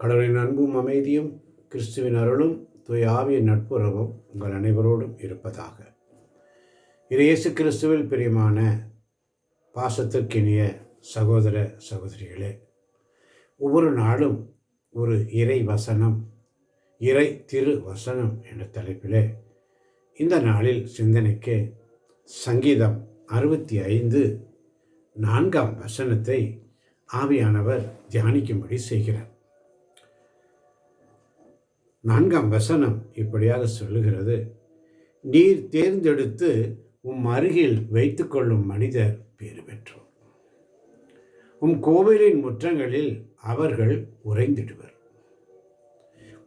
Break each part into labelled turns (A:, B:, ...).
A: கடவுளின் அன்பும் அமைதியும் கிறிஸ்துவின் அருளும் தூய ஆவியின் நட்புறவும் உங்கள் அனைவரோடும் இருப்பதாக. இயேசு கிறிஸ்துவில் பிரியமான பாசத்திற்கினிய சகோதர சகோதரிகளே, ஒவ்வொரு நாளும் ஒரு இறை வசனம், இறை திரு வசனம் என்ற தலைப்பிலே இந்த நாளில் சிந்தனைக்கு சங்கீதம் 65 4ஆம் வசனத்தை ஆவியானவர் தியானிக்கும்படி செய்கிறார். 4ஆம் வசனம் இப்படியாக சொல்லுகிறது: நீர் தேர்ந்தெடுத்து உம் அருகில் வைத்து கொள்ளும் மனிதர் பேறு பெற்றோர். உம் கோவிலின் முற்றங்களில் அவர்கள் உறைந்திடுவர்.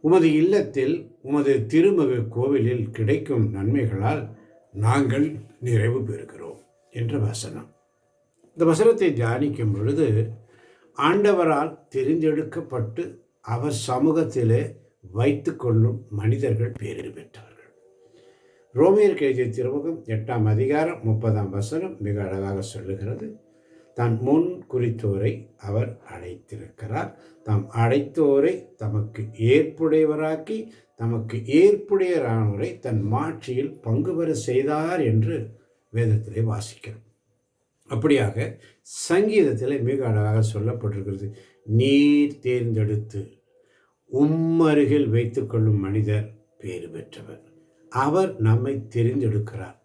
A: உமது இல்லத்தில் உமது திருமகு கோவிலில் கிடைக்கும் நன்மைகளால் நாங்கள் நிறைவு பெறுகிறோம் என்ற வசனம். இந்த வசனத்தை தியானிக்கும் பொழுது ஆண்டவரால் தெரிந்தெடுக்கப்பட்டு அவர் சமூகத்திலே வைத்து கொள்ளும் மனிதர்கள் பேறு பெற்றவர்கள். ரோமியர் எழுதிய திருமுகம் 8ஆம் அதிகாரம் 30ஆம் வசனம் மிக அழகாக சொல்லுகிறது: தான் முன் குறித்தோரை அவர் அழைத்திருக்கிறார், தாம் அழைத்தோரை தமக்கு ஏற்புடையவராக்கி தமக்கு ஏற்புடையரானோரை தன் மாட்சியில் பங்கு பெற செய்தார் என்று வேதத்திலே வாசிக்கிறோம். அப்படியாக சங்கீதத்தில் மிக அழகாக சொல்லப்பட்டிருக்கிறது: நீர் தேர்ந்தெடுத்து உம்மருகில் வைத்து கொள்ளும் மனிதர் பேறு பெற்றவர். அவர் நம்மை தெரிந்தெடுக்கிறார்,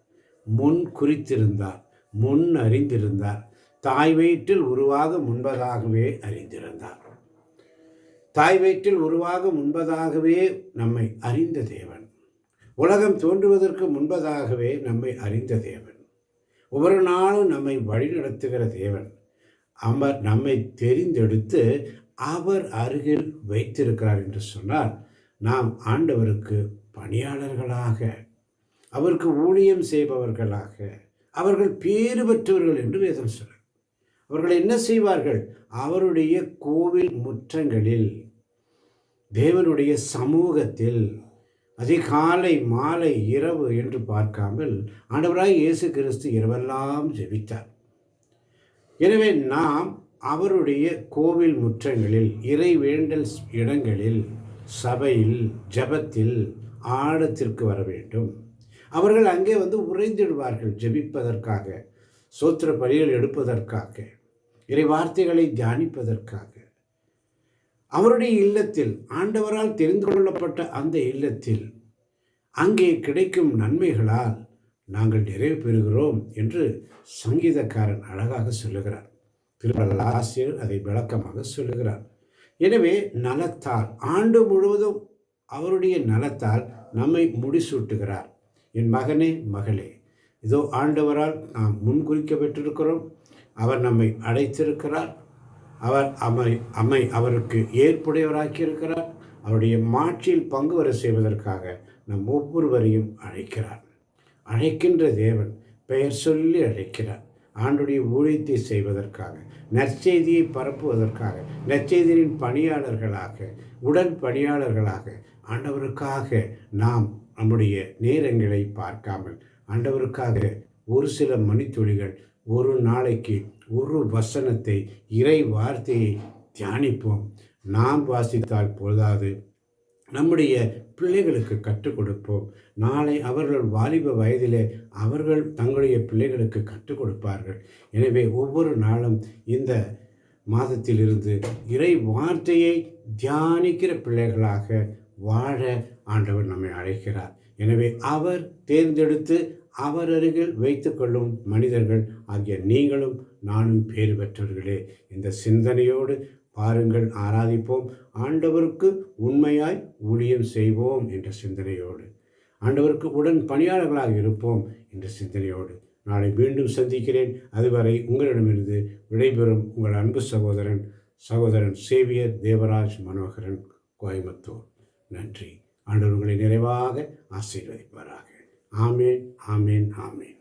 A: முன் குறித்திருந்தார், முன் அறிந்திருந்தார், தாய் வயிற்றில் உருவாக முன்பதாகவே அறிந்திருந்தார். தாய் வயிற்றில் உருவாக முன்பதாகவே நம்மை அறிந்த தேவன், உலகம் தோன்றுவதற்கு முன்பதாகவே நம்மை அறிந்த தேவன், ஒவ்வொரு நாளும் நம்மை வழிநடத்துகிற தேவன், அவர் நம்மை தெரிந்தெடுத்து அவர் அருகில் வைத்திருக்கிறார் என்று சொன்னால், நாம் ஆண்டவருக்கு பணியாளர்களாக, அவருக்கு ஊழியம் செய்பவர்களாக, அவர்கள் பேறு பெற்றவர்கள் என்று வேதம் சொல்ல. அவர்கள் என்ன செய்வார்கள்? அவருடைய கோவில் முற்றங்களில், தேவனுடைய சமூகத்தில் அதிகாலை மாலை இரவு என்று பார்க்காமல் ஆண்டவராய் இயேசு கிறிஸ்து இரவெல்லாம் ஜெபித்தார். எனவே நாம் அவருடைய கோவில் முற்றங்களில், இறை வேண்டல் இடங்களில், சபையில், ஜபத்தில், ஆழத்திற்கு வர வேண்டும். அவர்கள் அங்கே உறைந்திடுவார்கள், ஜெபிப்பதற்காக, சோத்திர பலிகள் எடுப்பதற்காக, இறை வார்த்தைகளை தியானிப்பதற்காக. அவருடைய இல்லத்தில், ஆண்டவரால் தெரிந்து கொள்ளப்பட்ட அந்த இல்லத்தில், அங்கே கிடைக்கும் நன்மைகளால் நாங்கள் நிறைவு பெறுகிறோம் என்று சங்கீதக்காரன் அழகாக சொல்லுகிறார். திருவள்ளாசிரியர் அதை விளக்கமாக சொல்லுகிறார். எனவே நலத்தால், ஆண்டு முழுவதும் அவருடைய நலத்தால் நம்மை முடிசூட்டுகிறார். என் மகனே மகளே, இதோ ஆண்டவரால் நாம் முன்குறிக்க பெற்றிருக்கிறோம். அவர் நம்மை அழைத்திருக்கிறார். அவர் அவருக்கு ஏற்புடையவராக்கியிருக்கிறார். அவருடைய மாட்சியில் பங்கு வர செய்வதற்காக நம் ஒவ்வொருவரையும் அழைக்கிறார். அழைக்கின்ற தேவன் பெயர் சொல்லி அழைக்கிறார். ஆண்டுடைய ஊழியத்தை செய்வதற்காக, நற்செய்தியை பரப்புவதற்காக, நற்செய்தியின் பணியாளர்களாக, உடன் பணியாளர்களாக, ஆண்டவருக்காக நாம் நம்முடைய நேரங்களை பார்க்காமல், ஆண்டவருக்காக ஒரு சில மணித்துளிகள், ஒரு நாளைக்கு ஒரு வசனத்தை, இறை வார்த்தையை தியானிப்போம். நாம் வாசித்தால் போதாது, நம்முடைய பிள்ளைகளுக்கு கற்றுக் கொடுப்போம். நாளை அவர்கள் வாலிப வயதிலே அவர்கள் தங்களுடைய பிள்ளைகளுக்கு கற்றுக் கொடுப்பார்கள். எனவே ஒவ்வொரு நாளும் இந்த மாதத்திலிருந்து இறை வார்த்தையை தியானிக்கிற பிள்ளைகளாக வாழ ஆண்டவர் நம்மை அழைக்கிறார். எனவே அவர் தேர்ந்தெடுத்து அவர் அருகில் வைத்து கொள்ளும் மனிதர்கள் ஆகிய நீங்களும் நானும் பேறு பெற்றவர்களே. இந்த சிந்தனையோடு பாருங்கள், ஆராதிப்போம், ஆண்டவருக்கு உண்மையாய் ஊழியம் செய்வோம் என்ற சிந்தனையோடு, ஆண்டவருக்கு உடன் பணியாளர்களாக இருப்போம் என்ற சிந்தனையோடு நாளை மீண்டும் சந்திக்கிறேன். அதுவரை உங்களிடமிருந்து விடைபெறும் உங்கள் அன்பு சகோதரன் சேவியர் தேவராஜ் மனோகரன், கோயம்புத்தூர். நன்றி. ஆண்டவர் உங்களை நிறைவாக ஆசீர்வதிப்பாராக. ஆமேன், ஆமேன், ஆமேன்.